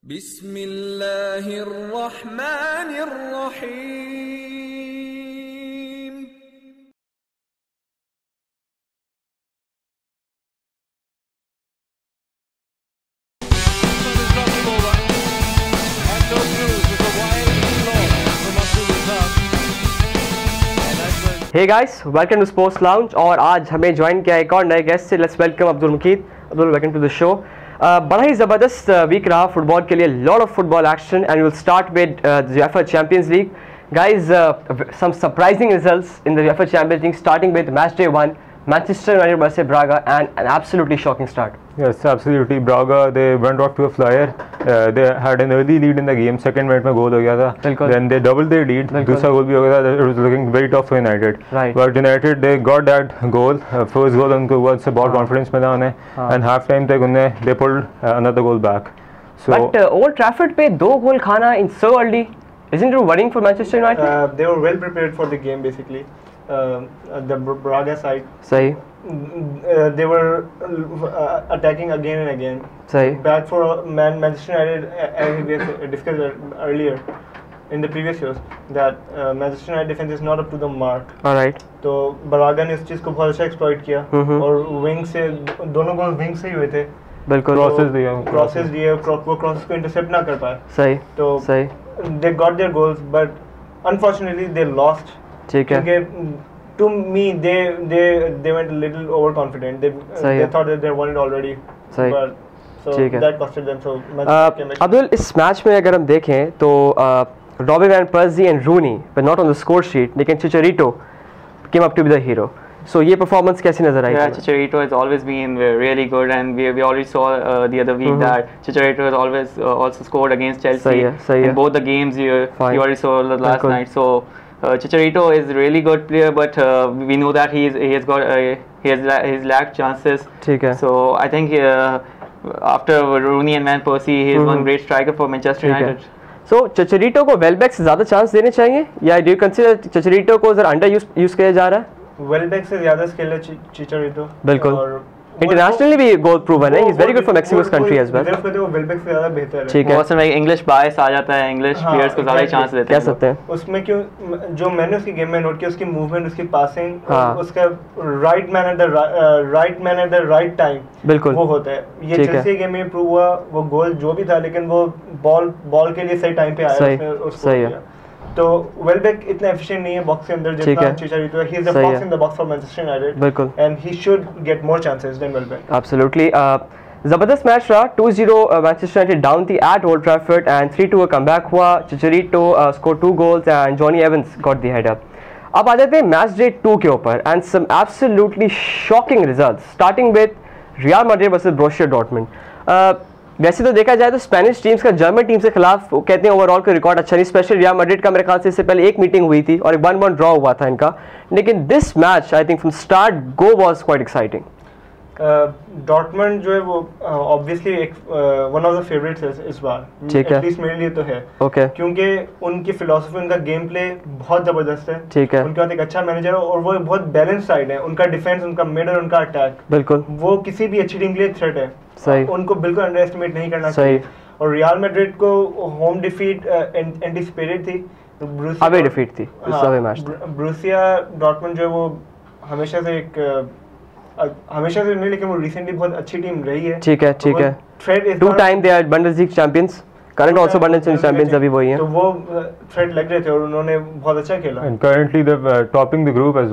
बिस्मिल्लाहिर्रहमानिर्रहीम। Hey guys, welcome to Sports Lounge और आज हमें ज्वाइन किया एक और नए गेस्ट से। Let's welcome Abdul Muqeed. Abdul, welcome to the show. बड़ा ही ज़बरदस्त वीक रहा फुटबॉल के लिए, lot of football action and will start with UEFA Champions League. Guys, some surprising results in the UEFA Champions League, starting with match day 1, Manchester United versus Braga, and an absolutely shocking start. Yes, absolutely. Braga, they went off to a flyer. They had an early lead in the game. Second minute में गोल हो गया था. Then they doubled their lead. दूसरा गोल भी हो गया था. It was looking very tough for United. Right. But United, they got that goal. First goal उनको हुआ, उससे बहुत confidence मिला उन्हें. And half time तक उन्हें they pulled another goal back. So. But Old Trafford पे 2 गोल खाना in so early, isn't it worrying for Manchester United? They were well prepared for the game basically. The Braga side. सही. They were attacking again and again. सही. Bad for Manchester United, as we discussed earlier in the previous shows, that Manchester United defense is not up to the mark. Alright. तो Braga ने इस चीज़ को बहुत अच्छा exploit किया और wing से दोनों गोल wing से ही हुए थे. बिल्कुल. Crosses दिए. वो crosses को intercept ना कर पाए. सही. तो सही. they got their goals, but unfortunately they lost. ठीक है. To me, they went a little overconfident. They thought that they won it already. सही. But so that costed them. So Abdul, इस मैच में अगर हम देखें तो Robin van Persie and Rooney but not on the score sheet, लेकिन चिचेरिटो came up to be the hero. So ये performance कैसी नजर आई? Yeah, Chicharito has always been really good, and we already saw the other week that Chicharito has always also scored against Chelsea in both the games. You already saw the last night. So Chicharito is a really good player, but we know that he has lacked chances. ठीक है. So I think after Rooney and Van Persie, he is one great striker for Manchester United. So Chicharito को वेलबैक से ज़्यादा chance देने चाहिए, या do you consider Chicharito को ज़रा अंडर यूज किया जा रहा है? वेलबैक से ज़्यादा स्किल है Chicharito. बिल्कुल. इंटरनेशनली भी गोल प्रूवन है. He is very good for Mexico's country as well. वो वेलबैक से ज़्यादा बेहतर है. ठीक है. बहुत समय इंग्लिश बायस आ जाता है, इंग्लिश प्लेयर्स को ज़्यादा चांस देते हैं. कह सकते हैं. उसमें क्यों जो मैंने उसकी गेम में नोट किया, उसकी मूवमेंट, उसकी पासिंग, उसका right man at the right time, बिल्कुल वो होता है. ये चेल्सी गेम में प्रूव हुआ. वो गोल जो भी था, लेकिन वो बॉल के लिए सही टाइम पे आया. सही है. तो वेलबैक इतना एफिशिएंट नहीं है बॉक्स के अंदर जितना चिचारितो है. He is the fox in the box for Manchester United. बिल्कुल. And he should get more chances than Welbeck. Absolutely. जबरदस्त मैच रहा. 2-0 मैनचेस्टर यूनाइटेड डाउन थी at Old Trafford and 3-2 comeback हुआ. Chicharito score 2 goals and Johnny Evans got the head up. अब आ जाते हैं match day 2 के ऊपर and some absolutely shocking results, starting with Real Madrid versus Borussia Dortmund. वैसे तो देखा जाए तो स्पेनिश टीम्स का जर्मन टीम से खिलाफ कहते हैं ओवरऑल का रिकॉर्ड अच्छा नहीं. स्पेशली रियल मैड्रिड का मेरे ख्याल से इससे पहले एक मीटिंग हुई थी और एक 1-1 ड्रॉ हुआ था इनका. लेकिन this match I think from start go was quite exciting. Dortmund जो है वो ऑब्वियसली एक वन ऑफ द फेवरेट्स है इस बार. एटलीस्ट मेरे लिए तो है. क्योंकि उनकी फिलॉसफी, उनका गेम प्ले बहुत ज़बरदस्त है. ठीक है. उनके पास एक अच्छा मैनेजर है और वो बहुत बैलेंस साइड है. उनका डिफेंस, उनका मिड और उनका अटैक, बिल्कुल वो किसी भी अच्छी टीम के लिए थ्रेट है. सही. उनको बिल्कुल अंडर एस्टिमेट नहीं करना चाहिए. और रियल मैड्रिड को होम डिफीट एंटिसिपेटेड थी. अवे डिफीट थी. बोरुसिया डॉर्टमुंड जो है वो हमेशा से नहीं, लेकिन वो रिसेंटली बहुत अच्छी टीम रही है. ठीक है. 2 time they are Bundesliga champions, current also Bundesliga champions अभी वही हैं. तो वो थ्रेट लग रहे थे और उन्होंने बहुत अच्छा खेला. And currently they topping the group as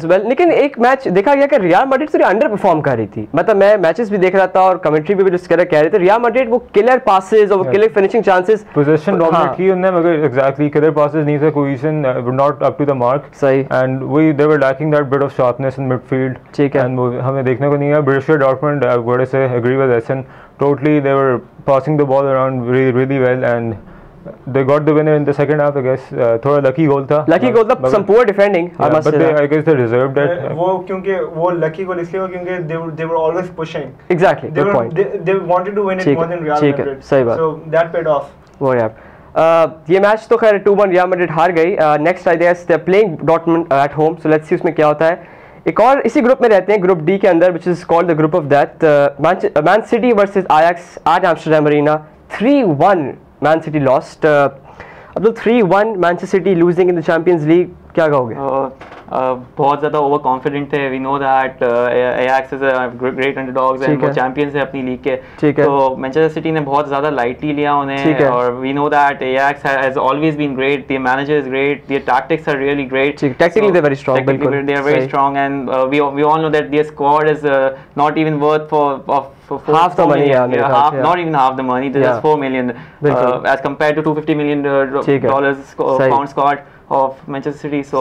well. लेकिन एक मैच देखा गया कि रियल मैड्रिड थोड़ी अंडर परफॉर्म कर रही थी. मतलब मैं मैचेस भी देख रहा था और कमेंट्री भी जिस तरह कह रहे थे, रियल मैड्रिड वो किलर पासेस और वो killer finishing chances, possession dominate की उन्होंने, मगर एग्जैक्टली किलर पासेस नहीं थे. Possession not up to the mark. सही. And they were lacking that bit of sharpness in midfield. ठीक है. एंड वो हमें देखने को नहीं है. बोरुसिया डॉर्टमुंड, बड़े से agree with Ehsan. Totally, they were passing the ball around really well, and they got the winner in the second half. I guess थोड़ा lucky goal था. Some poor defending. But I guess they deserved it. वो क्योंकि वो lucky goal इसलिए हुआ क्योंकि they were always pushing. Exactly. Good point. They wanted to win it more than Real Madrid. सही बात. So that paid off. वो यार. ये मैच तो खैर 2-1 रियल मैड्रिड हार गई. Next I guess they are playing Dortmund at home. So let's see उसमें क्या होता है. एक और इसी ग्रुप में रहते हैं, ग्रुप डी के अंदर, which is called the group of death. Man City versus Ajax at Amsterdam Arena. 3-1 Man City lost. Abdul, 3-1 Manchester City losing in the Champions League, क्या कहोगे? बहुत ज़्यादा ओवर कॉन्फिडेंट थे. We know that Ajax is a great underdogs and वो champions है अपनी league के. तो मैनचेस्टर सिटी ने बहुत ज़्यादा लाइटली लिया उन्हें. और we know that Ajax has always been great. Their manager is great. Their tactics are really great. Technically they are very strong. बिल्कुल they are very strong and we all know that their squad is not even worth for half the money. Not even half the money. This is 4 million as compared to 250 million dollars pound squad of Manchester City. So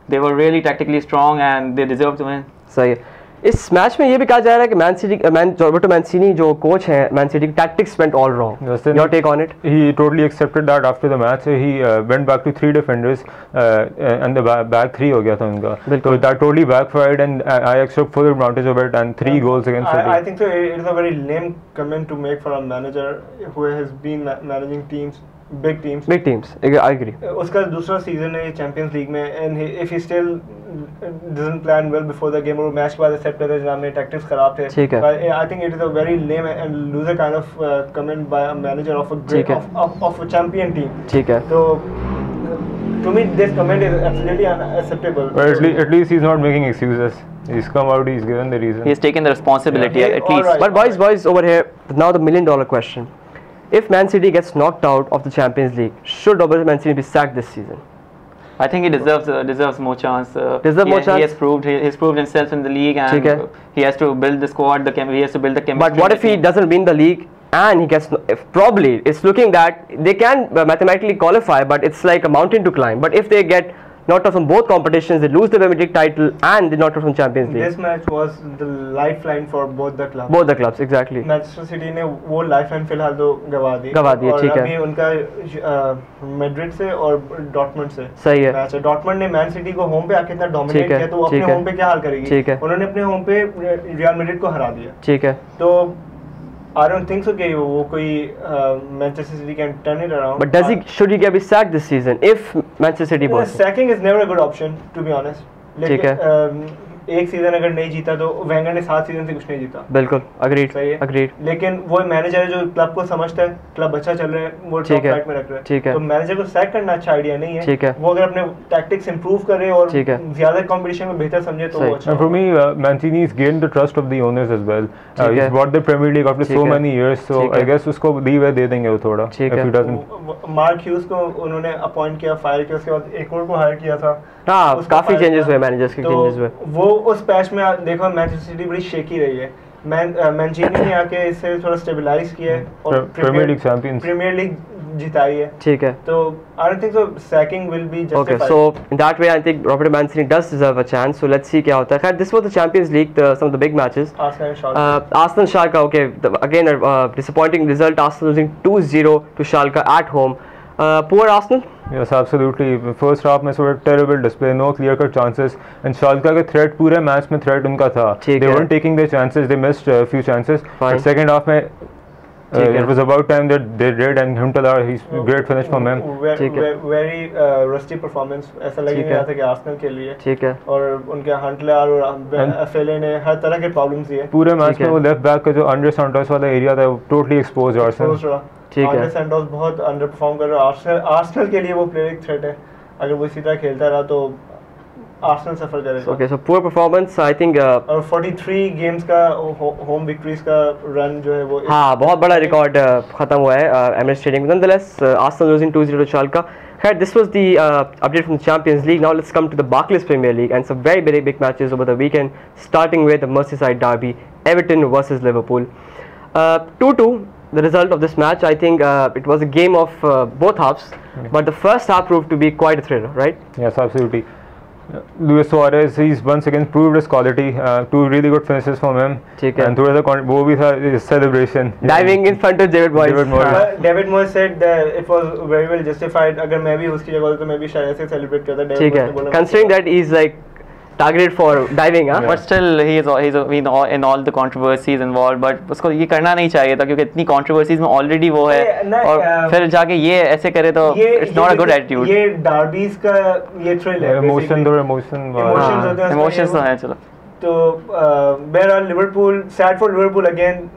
they were really tactically strong and they deserved to win. सही है. इस match में ये भी कहा जा रहा है कि Roberto Mancini जो कोच हैं Man City, tactics went all wrong. Your take on it? He totally accepted that after the match. He went back to 3 defenders and the back 3 हो गया था उनका. So that totally backfired and Ajax took full advantage of it and 3 goals against City. I think so. It is a very lame comment to make for a manager who has been managing teams. Big teams. I agree. उसका दूसरा season है champions league में and if he still doesn't plan well before the game और match के बाद accept करता है जहाँ में टैक्टिक्स खराब थे. ठीक है. I think it is a very lame and loser kind of comment by a manager of a great of a champion team. ठीक है. तो to me this comment is absolutely unacceptable. But at least he's not making excuses. He's come out. He's given the reason. He's taken the responsibility at least. Right. But boys over here, now the $1 million question. If Man City gets knocked out of the Champions League, should Roberto Mancini be sacked this season? I think he deserves more chance. Chance? He has proved himself in the league and he has to build the squad. He has to build the chemistry. But what if he doesn't win the league and he gets? Probably it's looking that they can mathematically qualify, but it's like a mountain to climb. But if they get knocked out from both competitions, they lose the Premier League title and they knocked out from Champions League. This match was the lifeline for both the clubs. Both the clubs, exactly. Manchester City ने वो lifeline फिलहाल तो गवा दी. ठीक है. और अभी उनका मैड्रिड से और डॉर्टमुंड से सही है. मैच है. डॉर्टमुंड ने मैन सिटी को होम पे आके इतना डोमिनेट किया तो वो अपने होम पे क्या हाल करेगी. ठीक है. उन्होंने अपने होम पे रियल मैड्रिड को हरा दिया. ठीक है. तो I don't think so कि वो कोई Manchester City can turn it around. But should he be sacked this season if Manchester City wins? Sacking is never a good option to be honest. ठीक है. एक सीजन अगर नहीं जीता तो वेंगर ने 7 सीजन से कुछ नहीं जीता. बिल्कुल अग्रीड. सही है. अग्रीड. लेकिन वो मैनेजर है जो क्लब को समझता है, क्लब अच्छा चल रहा है, वो टॉप फ्लाइट में रख रहा है. ठीक है. तो मैनेजर को सैक करना अच्छा आइडिया नहीं है. ठीक है. वो अगर अपने टैक्टिक्स इंप्रूव करे और ज्यादा कंपटीशन में बेहतर समझे तो वो अच्छा. For me, Mancini has gained the trust of the owners as well. He's brought the Premier League after so many years, so I guess उसको लीवे दे देंगे वो थोड़ा. If he doesn't. Mark huge को उन्होंने अपॉइंट किया, fire किया, उसके बाद एक और को हायर किया था. हाँ, काफी चेंजेस हुए, मैनेजर्स के चेंजेस हुए. वो उस पैच में देखो मैनचेस्टर सिटी बड़ी शेकी रही है. मैंचीनी ने आके इसे थोड़ा स्टेबलाइज किया है और प्रीमियर लीग जिताई है. ठीक है. तो I don't think so sacking will be justified. Okay, so in that way I think Roberto Mancini does deserve a chance. So let's see क्या होता है. This was the Champions League, some of the big matches. Arsenal Schalke. Okay, again a disappointing result. Arsenal losing 2-0 to Schalke at home. Poor Arsenal. Yes, absolutely. First half में सो terrible display, no clear-cut chances. And Schalke का threat पूरे match में threat उनका था. They weren't taking their chances. They missed a few chances. But second half में it was about time that they did, and Huntelaar, he's great finish from him. Very rusty performance. ऐसा लग नहीं रहा था कि Arsenal के लिए. ठीक है. और उनके हंटलर और एफएलए ने हर तरह के प्रॉब्लम्स दिए. पूरे मैच में वो लेफ्ट बैक का जो अंडर सेंटर्स वाला एरिया था वो टोटली एक्सपोज आर्सेनल. ठीक है. अंडर सेंटर्स बहुत अंडर परफॉर्म कर रहा है. आर्सेनल के लिए वो प्लेयर एक थ्रेट है. अगर वो इसी तरह खेलता रहा तो आर्सेनल सफर करेगा. Okay, so poor performance, I think. और 43 गेम्स का होम विक्ट्रीज का रन जो है वो. हाँ, बहुत बड़ा रिकॉर्ड खत्म हुआ है एमिरेट्स स्टेडियम में. Nonetheless, Arsenal losing 2-0 to Schalke. This was the update from the Champions League. Now let's come to the Barclays Premier League and some very big matches over the weekend, starting with the Merseyside derby, Everton versus Liverpool. 2-2. The result of this match, I think it was a game of both halves, but the first half proved to be quite a thriller, right? Yes, absolutely. Luis Suarez, he's once again proved his quality. 2 really good finishes from him. And through the वो भी था celebration. Diving in front of David Moyes. David Moyes said it was very well justified. अगर मैं भी उसकी जगह होता तो मैं भी शायद ऐसे celebrate करता. ठीक है. Considering that he's like targeted for diving, huh? But still he's been in all the controversies involved. But उसको ये करना नहीं चाहिए था क्योंकि इतनी controversies में already वो है और फिर जाके ये ऐसे करे तो it's not a good attitude. ये derbies का ये thrill है. Emotions तो हैं चलो. तो बहरहाल Liverpool, sad for Liverpool again,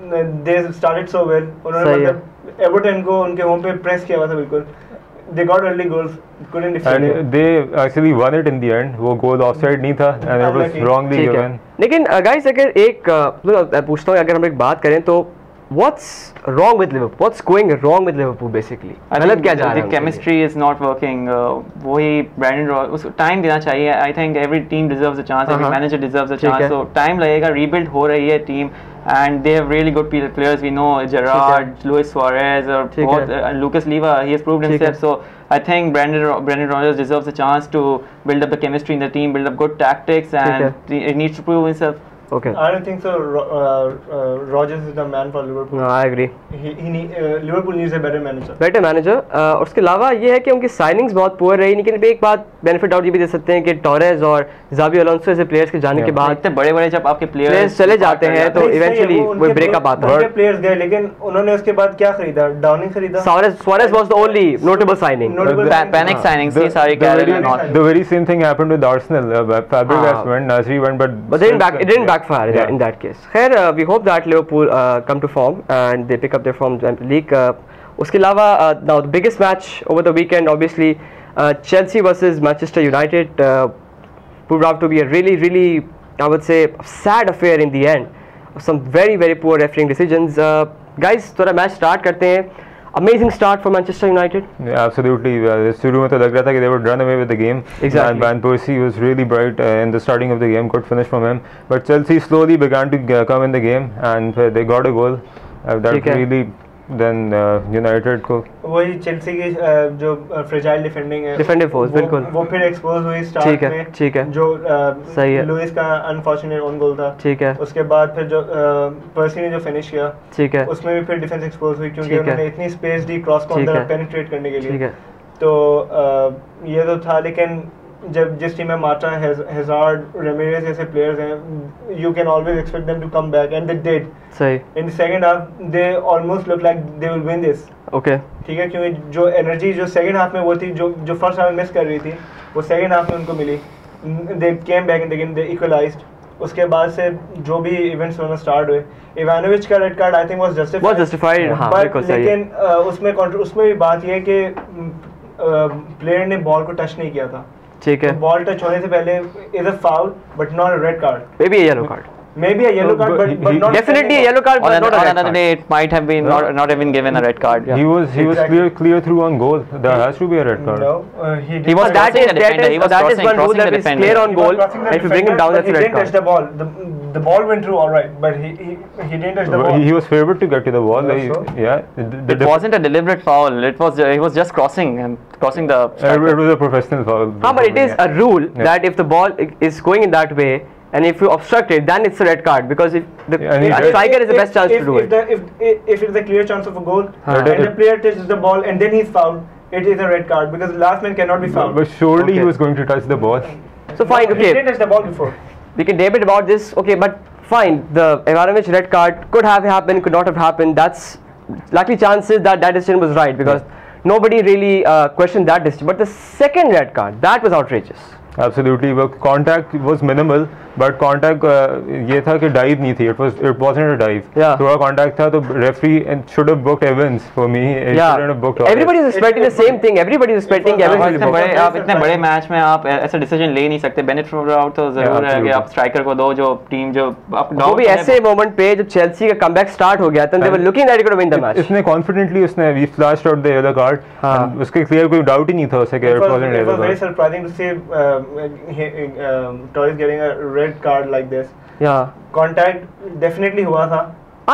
they started so well. उन्होंने मतलब एवर्टन को उनके होम पे प्रेस किया हुआ था बिल्कुल. They got early goals, couldn't defend it. And they actually won it in the end. वो goal offside नहीं था and it was wrongly given. लेकिन guys अगर एक पूछता हूँ, अगर हम एक बात करें तो what's wrong with Liverpool? What's going wrong with Liverpool basically? गलत क्या जा रहा है? The chemistry is not working. वही Brandon Rodgers, उसको time देना चाहिए. I think every team deserves a chance. Every manager deserves a chance. So time लगेगा. Rebuild हो रही है team. And they have really good players. We know Gerrard, Luis Suarez, or Lucas Leiva. He has proved himself. So I think Brandon Rodgers deserves a chance to build up the chemistry in the team, build up good tactics, and he needs to prove himself. Okay. I don't think so. Rodgers is the man for Liverpool. No, I agree. Liverpool needs a better manager. Better manager. और उसके अलावा ये है कि उनकी signings बहुत poor रही, लेकिन एक बात बेनिफिट आउट ये भी दे सकते हैं कि टोरेस और ज़ावी अलोंसो जैसे प्लेयर्स के जाने के बाद इतने बड़े-बड़े जब आपके प्लेयर्स चले जाते हैं तो इवेंचुअली वो ब्रेकअप आता है. उनके प्लेयर्स गए, लेकिन उन्होंने उसके बाद क्या खरीदा? डाउनिंग खरीदा. Suarez was the only notable signing. Panic signings थी सारी. The very same thing happened with Arsenal. Fabregas went, Nasri went, but it didn't backfire in that case. खैर we hope that Liverpool come to form and they pick up their form in the Champions League. उसके अलावा now the biggest match over the weekend obviously Chelsea versus Manchester United proved out to be a really I would say sad affair in the end. Some very poor refereeing decisions. Guys थोड़ा match start करते हैं. Amazing start for Manchester United. Yeah, absolutely. शुरू में तो लग रहा था कि they would run away with the game. Exactly. And Van Persie was really bright in the starting of the game. Good finish from him. But Chelsea slowly began to come in the game and they got a goal. That really then United को वही Chelsea की जो fragile defending है, डिफेंडिव force बिल्कुल वो फिर expose हुई start में. ठीक है जो सही है. लुइस का अनफॉर्चुनेट ऑन गोल था. ठीक है. उसके बाद फिर जो पर्सी ने जो फिनिश किया, ठीक है, उसमें भी फिर डिफेंस एक्सपोज हुई क्योंकि उन्होंने इतनी स्पेस दी क्रॉस को अंदर पेनिट्रेट करने के लिए. ठीक है. तो ये तो था, लेकिन जब जिस टीम में मार्टा, हैजार्ड, रेमिरेज जैसे प्लेयर्स हैं, you can always expect them to come back and they did. सही. In the second half they almost looked like they will win this. Okay. ठीक है, क्योंकि जो एनर्जी जो सेकंड हाफ में वो थी, जो फर्स्ट हाफ में मिस कर रही थी, वो सेकंड हाफ में उनको मिली. They came back in the game, they equalized. उसके बाद से जो भी इवेंट्स होना स्टार्ट हुए, इवानोविच का red card I think was justified. हाँ, बिल्कुल सही. लेकिन उसमें भी बात ये है कि प्लेयर ने बॉल को टच नहीं किया था. ठीक है. बॉल टच होने से पहले is a foul but not a red card. May be a yellow card. Maybe a yellow card, but not definitely a yellow card. But not a red card. Day it might have been not even given a red card. He was clear through on goal. There has to be a red card. No, he was crossing the defender. He was crossing the defender. Clear on goal. If you bring him down, that's a red card. He didn't touch the ball. The ball went through all right, but he didn't touch the ball. He was favored to get to the ball. Yeah. It wasn't a deliberate foul. He was just crossing the. It was a professional foul. But it is a rule that if the ball is going in that way, and if you obstruct it, then it's a red card, because if the striker is the best chance to do it. If it's a clear chance of a goal and the player touches the ball and then he's fouled, it is a red card because the last man cannot be fouled. But surely he was going to touch the ball. So fine, okay. He didn't touch the ball before. We can debate about this, okay, but fine. The Ivanovic red card could have happened, could not have happened. That's likely chances that decision was right, because nobody really questioned that decision. But the second red card, that was outrageous. Absolutely, but contact was minimal, but contact ये था कि dive नहीं थी. It wasn't a dive. Yeah. थोड़ा contact था, तो referee should have booked Evans for me. Yeah. Everybody is expecting the same thing. Everybody is expecting Evans. आप इतने बड़े मैच में आप ऐसा डिसीजन ले नहीं सकते. बेनिफिट आउट तो जरूर है कि आप स्ट्राइकर को दो, जो टीम जो वो भी ऐसे मोमेंट पे जब चेल्सी का कमबैक स्टार्ट हो गया था, they were looking that they could win the match. इसने confidently उसने we flashed out the yellow card. उसके clear कोई doubt ही नहीं था उसे कि it wasn't yellow card. It was very surprising to see Torres getting a red card like this. Yeah. Contact definitely हुआ था.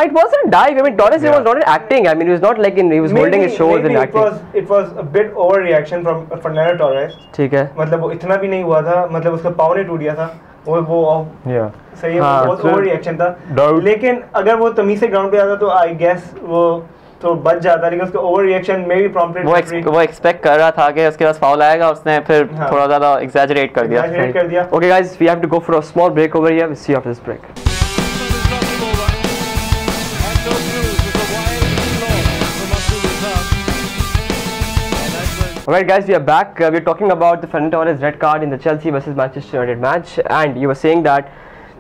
It wasn't a dive. I mean, Torres was not acting. I mean, he was not like he was holding his shoulders and acting. It was a bit overreaction from Fernando Torres. ठीक है. मतलब वो इतना भी नहीं हुआ था. मतलब उसका पाँव नहीं टूट गया था. वो सही है. बहुत overreaction था. लेकिन अगर वो तमीज से ग्राउंड पे आता तो I guess वो तो बच जाता, लेकिन उसका ओवर रिएक्शन में भी प्रॉम्प्टेड वो एक्सपेक्ट कर रहा था कि उसके पास फाउल आएगा, उसने फिर थोड़ा ज़्यादा एग्जैजरेट कर दिया. Okay guys, we have to go for a small break over here. We'll see you after this break. Alright guys, we are back. We're talking about the Fernando Torres red card in the Chelsea versus Manchester United match, and you were saying that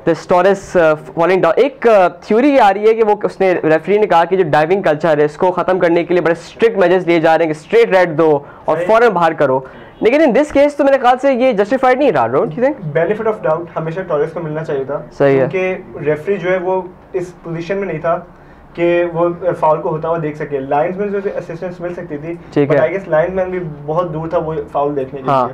this Torres falling down. एक theory आ रही है कि वो उसने referee ने कहा कि जो डाइविंग कल्चर है इसको खत्म करने के लिए बड़े स्ट्रिक्ट मेजर्स लिए जा रहे हैं कि स्ट्रेट रेड दो और फौरन बाहर करो, लेकिन इन दिस केस तो मेरे ख्याल से ये जस्टिफाइड नहीं रहा। Don't you think? Benefit of doubt हमेशा टॉरेस को मिलना चाहिए था। सही है, क्योंकि रेफरी जो है वो इस पोजीशन में नहीं था कि वो फाउल को होता हुआ देख सके। लाइन्समैन से असिस्टेंस मिल सकती थी, बट आई गेस लाइन्समैन भी बहुत दूर था वो फाउल देखने के लिए।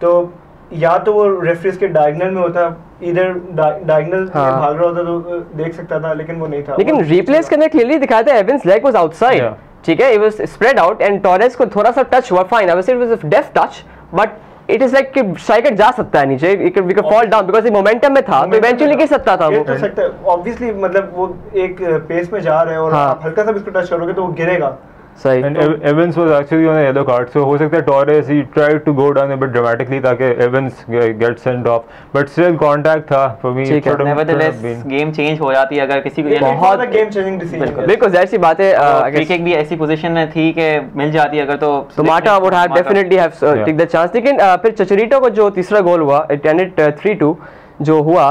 तो या तो वो रेफरीज के डायगोनल में होता, इधर डायगोनल भाग रहा होता तो देख सकता था, लेकिन वो नहीं था। लेकिन रिप्लेस के अंदर क्लियरली दिखाया था एवंस लेग वाज आउटसाइड, ठीक है, it was spread out and Torres को थोड़ा सा टच हुआ, fine, obviously it was a deaf touch, but it is like कि स्ट्राइकर जा सकता है नीचे, we can fall down because ये मोमेंटम में था, तो इवेंचुअली गिर सकता था वो। गिर सकता है ऑब्वियसली, मतलब वो एक पेस में जा रहे हैं और आप हल्का सा भी इसको टच करोगे तो वो गिरेगा। सही। And Evans was actually on a yellow card, so हो सकता है Torres he tried to go down a bit dramatically ताकि Evans get sent off, but still contact था for me। Nevertheless game change हो जाती है अगर किसी को ये बहुत गेम चेंजिंग डिसीजन है। बिल्कुल ऐसी बात है, फ्री किक भी ऐसी पोजीशन में थी कि मिल जाती अगर तो माटा would have definitely have take the chance। लेकिन फिर चचरीटो को जो तीसरा गोल हुआ it ended 3-2 जो हुआ,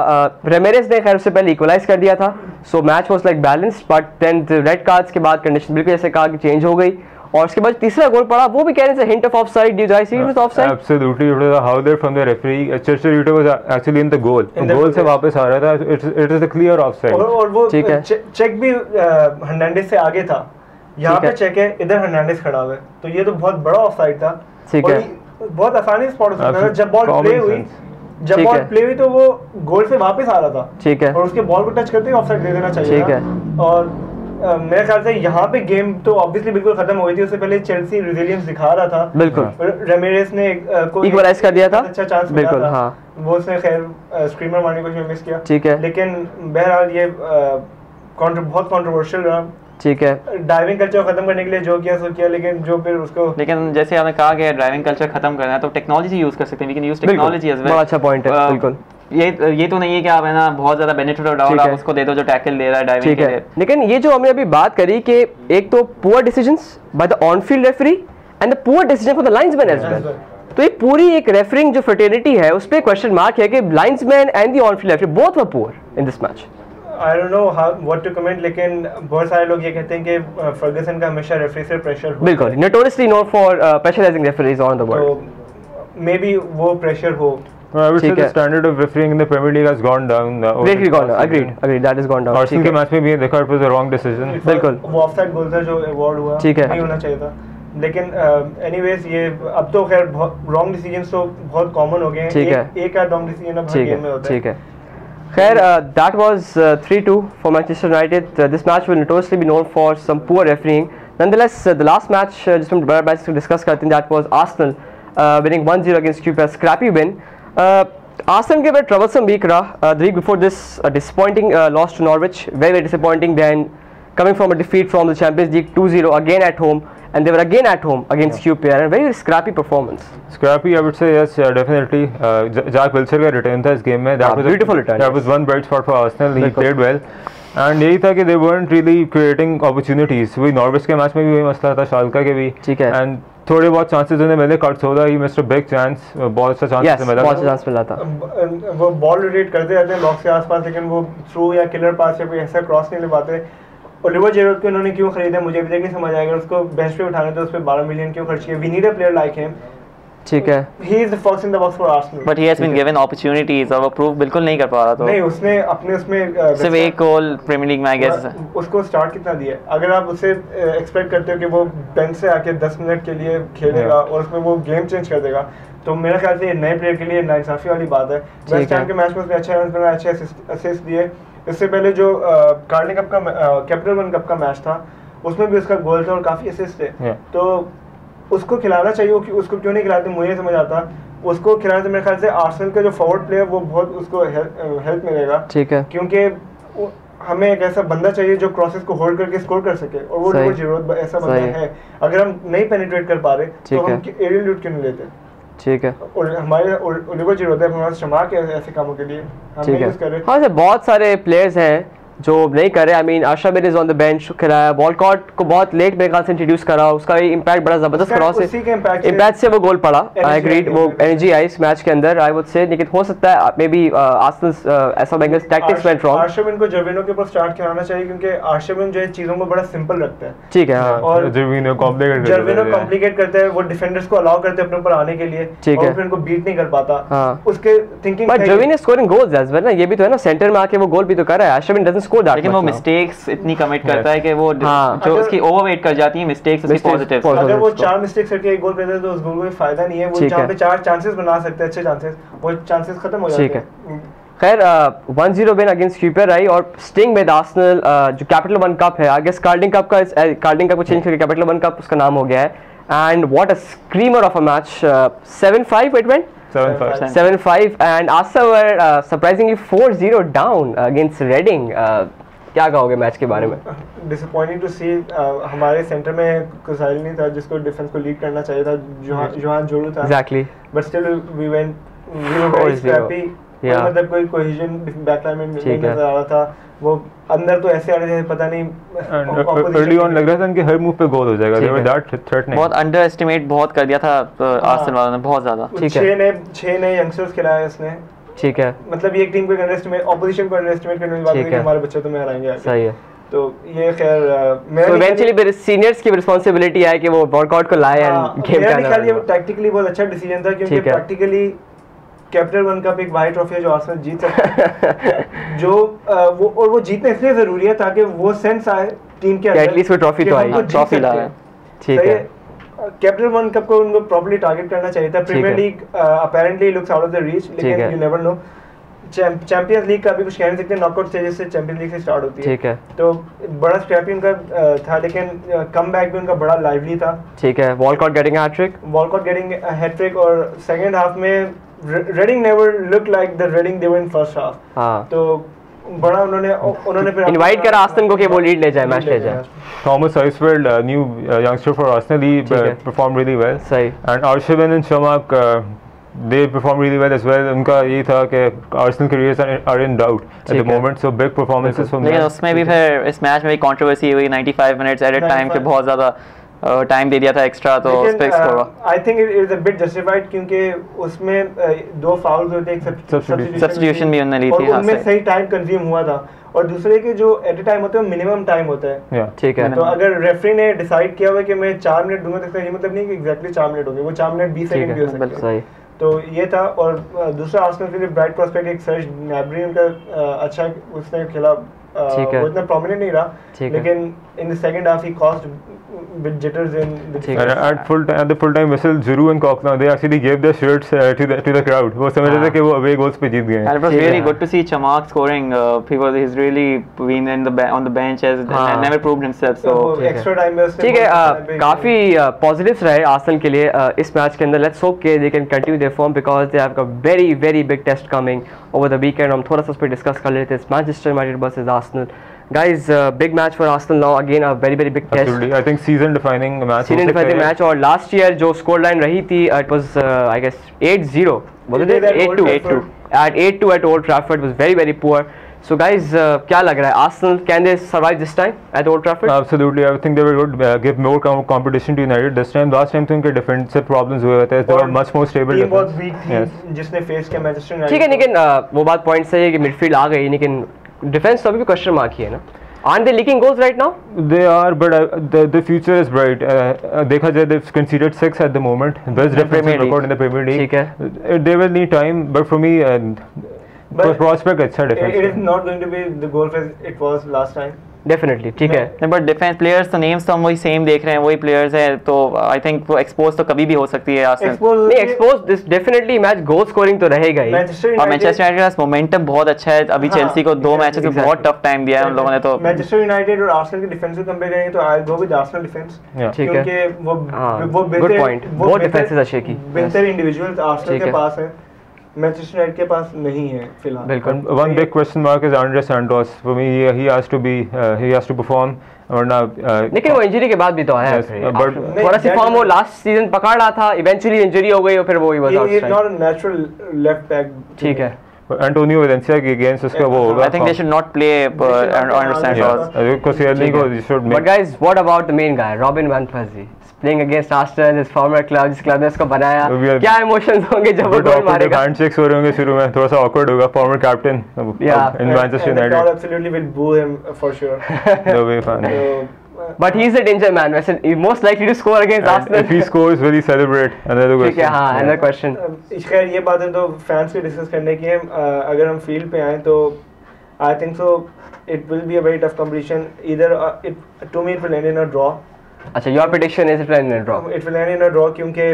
रेमेरेस ने खैर उससे पहले इक्वलाइज कर दिया था, so match was like balanced, but then red cards के बाद कंडीशन बिल्कुल जैसे कहा कि चेंज हो गई, और उसके बाद तीसरा गोल पड़ा, वो भी कह रहे थे hint of offside, do I see it was offside? Absolutely, it was how there from the referee, Chicharito was actually in the goal, goal से वापस आ रहा था, it is a clear offside. और वो चेक भी हर्नांडेज से आगे था, यहाँ पे चेक है, इधर हर्नांडेज खड़ा हुआ है, तो ये तो बहुत बड़ा ऑफसाइड था। ठीक है, बहुत आसानी से स्पॉट हो सकता था। जब बॉल प्ले हुई तो वो गोल से वापस आ रहा था, ठीक है, और उसके बॉल को टच करते ही ऑफसाइड दे देना चाहिए, ठीक है। और मेरे ख्याल से यहाँ पे गेम तो ऑब्वियसली बिल्कुल खत्म हो गई थी, उससे पहले चेल्सी रेजिलियंस दिखा रहा था, बिल्कुल। रेमिरेस ने कोई इक्वलाइज कर दिया था, अच्छा चांस मिला था, हाँ, वो उसने खैर स्क्रीमर मारने को मिस किया, ठीक है, लेकिन बहरहाल ये बहुत कंट्रोवर्शियल रहा, ठीक है। ड्राइविंग कल्चर खत्म करने के लिए जो किया सो किया, लेकिन जो फिर उसको, लेकिन जैसे आपने कहा कि ड्राइविंग कल्चर खत्म करना है तो टेक्नोलॉजी यूज कर सकते हैं, we can use technology as well. बहुत अच्छा पॉइंट है, बिल्कुल। ये तो नहीं है कि आप है ना बहुत ज्यादा बेनिफिट ऑफ डाउट आप उसको दे दो जो टैकल ले रहा है ड्राइविंग के लिए, लेकिन ये जो हमने अभी बात करी कि एक तो poor decisions by the on field referee and the poor decision for the linesman as well, तो ये पूरी एक रेफरिंग जो फ्रेटर्निटी है उस पे क्वेश्चन मार्क है कि linesman and the on field referee both were poor in this match. I don't know how what to comment, लेकिन बहुत सारे लोग ये कहते हैं कि फर्गसन का हमेशा रेफरी से प्रेशर हो, बिल्कुल, notoriously known for pressurizing referees on the world, so maybe वो प्रेशर हो। I would say the standard of refereeing in the Premier League has gone down. Greatly gone down. Agreed. That has gone down. Arsenal के match में भी देखा, it was a wrong decision. बिल्कुल, वो offside गोल था जो award हुआ, नहीं होना चाहिए था, लेकिन एनीवेज ये अब तो खैर रॉन्ग डिसीजंस तो बहुत कॉमन हो गए हैं, एक का रॉन्ग डिसीजन अब हर गेम में होता है, ठीक है। Khair, that was 3-2 for Manchester United. This match will notoriously be known for some poor refereeing. Nonetheless, the last match just from bad matches to discuss करते हैं, that was Arsenal winning 1-0 against QPR, scrappy win. Arsenal के very troublesome week रहा, the week before this a disappointing loss to Norwich, very disappointing. Then coming from a defeat from the Champions League 2-0 again at home, and they were again at home against QPR, and very scrappy performance. Scrappy, I would say, yes, definitely. Jack Wilshere का return था इस game में. That was beautiful return. That was one bright spot for Arsenal. He played well. And यही था कि they weren't really creating opportunities. वही Norwich के match में भी वही मसला था, शाल्का के भी. ठीक है. And थोड़े बहुत chances उन्हें मिले, Kartsoda he missed a big chance. बहुत अच्छा chance मिला. बहुत अच्छा chance मिला था. वो बॉल रोटेट करते रहते हैं बॉक्स के आसपास, लेकिन वो थ्रू या किलर पास या कोई ऐसा क्रॉस नहीं ले पाते। ओलिवर जिरोड को इन्होंने क्यों खरीदा मुझे अभी तक नहीं समझ आएगा, उसको बेंच पे उठाने तो उस पे 12 मिलियन क्यों खर्च किया? We need a player like him, ठीक है, he is the first in the box for Arsenal, but he has been given opportunities और वो प्रूव बिल्कुल नहीं कर पा रहा। तो नहीं, उसने अपने उसमें सिर्फ एक गोल प्रीमियर लीग में आई गेस, उसको स्टार्ट कितना दिया? अगर आप उससे एक्सपेक्ट करते हो कि वो बेंच से आके 10 मिनट के लिए खेलेगा और उसमें वो गेम चेंज कर देगा, तो मेरे ख्याल से ये नए प्लेयर के लिए नाइंसाफी वाली बात है। वेस्ट हैम के मैच में उसने अच्छे रन बनाए, अच्छे असिस्ट दिए। इससे पहले जो कार्नी कप का कैपिटल वन कप का मैच था उसमें भी उसका गोल था और काफ़ी असिस्ट है, तो उसको खिलाना चाहिए, उसको क्यों नहीं खिलाते मुझे समझ आता। उसको खिलाने से मेरे ख्याल से आर्सेनल का जो फॉरवर्ड प्लेयर वो बहुत उसको हेल्प मिलेगा, ठीक है, क्योंकि हमें एक ऐसा बंदा चाहिए जो क्रॉसेस को होल्ड करके स्कोर कर सके, और वो जरूरत ऐसा बंदा है। अगर हम नहीं पेनिट्रेट कर पा रहे तो हम एरियल लूट क्यों नहीं लेते? ठीक है, और हमारे ओलिवर जिरो है, हमारे शमा के ऐसे कामों के लिए हम यूज कर रहे हैं। हाँ, बहुत सारे प्लेयर्स हैं जो नहीं करे। I mean Ashraf is on the bench खिलाया, वॉलकॉट को बहुत लेट मेरे ख्याल से इंट्रोड्यूस करा, उसका इम्पैक्ट बड़ा जबरदस्त क्रॉस है, इम्पैक्ट से वो गोल पड़ा। आई एग्रीड, वो एनर्जी आई इस मैच के अंदर आई वुड से, लेकिन हो सकता है मे बी आर्सेनल ऐसा बेंगल्स टैक्टिक्स वेंट रॉन्ग। आर्शविन को जर्विनो के ऊपर स्टार्ट कराना चाहिए क्योंकि आर्शविन जो है चीजों को बड़ा सिंपल रखता है। ठीक है, और जर्विनो कॉम्प्लिकेट करता है, वो डिफेंडर्स को अलाउ करते हैं अपने ऊपर आने के लिए, और फिर उनको बीट नहीं कर पाता। उसके thinking but Gervinho is scoring goals as well ना, ये भी तो है ना, सेंटर में आके वो गोल भी तो कर रहा है। आर्शविन डजंट स्कोर दैट, लेकिन वो मिस्टेक्स इतनी कमिट करता है कि वो जो उसकी ओवरवेट कर जाती है मिस्टेक्स उसकी पॉजिटिव। अगर वो 4 मिस्टेक्स करके एक गोल करता है तो उस गोल में फायदा नहीं है। वो जहां पे 4 चांसेस बना सकते हैं, अच्छे चांसेस, वो चांसेस खत्म हो जाते हैं। खैर 1-0 विन अगेंस्ट कीपर रही, और स्टिंग विद आर्सेनल जो कैपिटल 1 कप है, आई गेस कार्डिंग कप को चेंज करके कैपिटल 1 कप उसका नाम हो गया है। And what a screamer of a match, 7-5 it went, 7-5 and Arsenal were surprisingly 4-0 down against Reading. क्या कहोगे मैच के बारे में? डिसअपॉइंटिंग टू सी, हमारे सेंटर में कुसाइल नहीं था जिसको डिफेंस को लीड करना चाहिए था, जोहान जोरू था। Exactly, but still we were very scrappy. मतलब कोई कोहेजन बैकलाइन में नहीं नजर आ रहा था। वो अंदर तो ऐसे आ रहे थे, पता नहीं अर्ली ऑन लग रहा था उनके हर मूव पे गोल हो जाएगा। दे वर दैट थ्रेटनिंग। बहुत अंडर एस्टिमेट बहुत कर दिया था आर्सेनल वालों ने, बहुत ज्यादा। ठीक है, 6 नए यंगस्टर्स खिलाए उसने। ठीक है, मतलब ये एक टीम को अंडरएस्टिमेट, ऑपोजिशन को अंडरएस्टिमेट करने की बात है कि हमारे बच्चे तो में हराएंगे। सही है, तो ये खैर तो इवेंचुअली सीनियर्स की रिस्पांसिबिलिटी है कि वो वर्कआउट को लाए एंड गेम का। मेरे ख्याल ये टैक्टिकली बहुत अच्छा डिसीजन था, क्योंकि प्रैक्टिकली कैपिटल 1 कप एक वाइट ट्रॉफी है जो आर्सेनल जीत सकता है। जो वो जीतना इसलिए जरूरी है ताकि वो सेंस आए टीम के अंदर, एटलीस्ट वो ट्रॉफी तो आई, ट्रॉफी लाया। ठीक है, कैपिटल 1 कप को उनको प्रॉपर्ली टारगेट करना चाहिए था। Premier League apparently looks out of the reach, लेकिन you never know. Champions League का भी कुछ कह नहीं सकते, नॉकआउट स्टेजेस से चैंपियंस लीग से स्टार्ट होती है। ठीक है, तो बड़ा स्क्रैपी उनका था, लेकिन कमबैक भी उनका बड़ा लाइवली था। ठीक है, वॉलकॉट गेटिंग हैट्रिक, और सेकंड हाफ में Reading never look like the Reading they were in first half. हां, तो बड़ा उन्होंने फिर इनवाइट करा आर्सेनल को कि वो लीड ले जाए, मैच ले जाए। Thomas Heisfeld, new youngster for Arsenal, he performed really well. सही, and Arshavin and Shamak they performed really well as well. उनका ये था कि Arsenal careers are in doubt at the moment, so big performances from them. लेकिन उसमें भी फिर इस मैच में कंट्रोवर्सी हुई, 95 मिनट्स एडेड टाइम के बहुत ज़्यादा टाइम दे दिया था एक्स्ट्रा, तो उस पे स्कोर हुआ। I think it is a bit justified, क्योंकि उसमें 2 फाउल्स होते, एक सब्स्टिट्यूशन भी उन्होंने ली थी, उनमें सही टाइम कंज्यूम हुआ था, और दूसरे के जो एट अ टाइम होते हैं मिनिमम टाइम होता है। ठीक है, तो अगर रेफरी ने डिसाइड किया हुआ कि मैं 4 मिनट दूंगा, तो ये मतलब नहीं कि एग्जैक्टली 4 मिनट होंगे, वो 4 मिनट 20 सेकंड भी हो सकते हैं। तो ये था। और दूसरा आर्सेनल के लिए ब्राइट प्रोस्पेक्ट एक सर्ज न्याब्री, उनका अच्छा उसने खेला, वो इतना प्रोमिनेंट नहीं रहा, लेकिन in the second half he cost with jitters in the at the full time whistle, Giroud and Coquelin, they actually gave their shirts to the crowd. वो समझ रहे थे कि वो away goals पे जीत गए हैं। And it was really good to see Chamak scoring because he's really been on the bench as never proved himself. So extra time में ठीक है, काफी positives रहे आर्सेनल के लिए इस मैच के अंदर। Let's hope कि they can continue their form because they have a very big test coming over the weekend. हम थोड़ा सा उस पर डिस्कस कर लेते हैं। Manchester United versus Arsenal. Guys, big match for Arsenal now. Again, a very big test. Absolutely, I think season-defining match. Season-defining match. और last year जो score line रही थी, it was I guess 8-0. Was it 8-2? At 8-2 at Old Trafford was very poor. So guys, क्या लग रहा है? Arsenal can they survive this time at Old Trafford? Absolutely, I think they will give more competition to United this time. Last time तो उनके defensive problems हुए थे, they were much more stable. Team बहुत weak थी, जिसने face किया Manchester United। ठीक है, लेकिन वो बात point सही है कि midfield आ गई, लेकिन डिफेंस तो अभी भी क्वेश्चन मार्क ही है ना। Aren't they leaking goals right now? They are, but the future is bright. देखा जाए, they've conceded 6 at the moment. Best defensive record in the Premier League. ठीक है। They will need time, but for me, prospect अच्छा defense. It is not going to be the goal as it was last time. Definitely, ठीक है। But defence players तो names तो हम वही same देख रहे हैं, वही प्लेयर्स हैं, तो आई थिंक वो एक्सपोज तो कभी भी हो सकती है आर्सेनल। नहीं, expose this definitely match goal scoring तो रहेगा ही। और मैनचेस्टर यूनाइटेड का मोमेंटम बहुत अच्छा है, अभी चेल्सी को 2 मैचेस में बहुत टफ टाइम दिया है उन लोगों ने। तो मैनचेस्टर यूनाइटेड और आर्सेनल की डिफेंस को कंपेयर करेंगे तो आई गो विद आर्सेनल डिफेंस, क्योंकि वो गुड पॉइंट, बहुत डिफेंसेस अच्छे की, बेहतर इंडिविजुअल्स आर्सेनल के पास है, मैनचेस्टर यूनाइटेड के पास नहीं है फिलहाल। बिल्कुल। One big question mark is Andre Santos. For me, he has to perform. वरना लेकिन वो इंजरी के बाद भी तो आया है, बट थोड़ा सी फॉर्म वो लास्ट सीजन पकड़ रहा था, इवेंचुअली इंजरी हो गई और फिर वो he was out. He is not a natural left back. ठीक है, एंटोनियो वेलेंसिया के अगेंस्ट उसका वो होगा. I think they should not play on Santos. But guys, what about the main guy, Robin van Persie? Playing against Arsenal, his former club, जिस club ने उसको बनाया. क्या इमोशंस होंगे जब वो गोल मारेगा? हैंडशेक्स हो रहे होंगे शुरू में, थोड़ा सा awkward होगा. Former captain in Manchester United. The crowd absolutely will boo him for sure. No way, fun. But he's a danger man. वैसे most likely to score against Arsenal. If he scores, will he celebrate? Another question. ठीक है, हाँ, another question. खैर ये बातें तो fans के discuss करने की हैं. अगर हम फील्ड पे आए तो I think so it will be a very tough competition. Either to me it will end in a draw. अच्छा, your prediction is it will end in a draw? It will end in a draw क्योंकि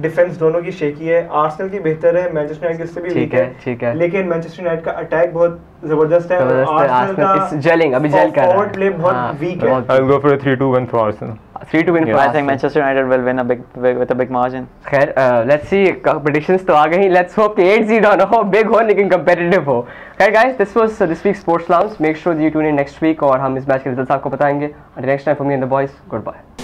defence दोनों की shaky है. Arsenal की बेहतर है, Manchester United से भी वीक है. ठीक है. लेकिन मैनचेस्टर यूनाइटेड का अटैक बहुत जबरदस्त है. आर्सेनल का जेलिंग अभी जेल कर रहा है. फॉरवर्ड प्ले बहुत वीक है. I'll go for a 3-2 win for Arsenal. 3-2 win for I think Manchester United will win with a big margin. खैर, let's see, predictions तो आ गई. Let's hope कि 8-0 ना हो, big हो लेकिन competitive हो. खैर guys, this was this week's Sports Lounge. Make sure you tune in next week और हम इस मैच के रिजल्ट्स आपको बताएंगे. Until next time, for me and the boys, goodbye.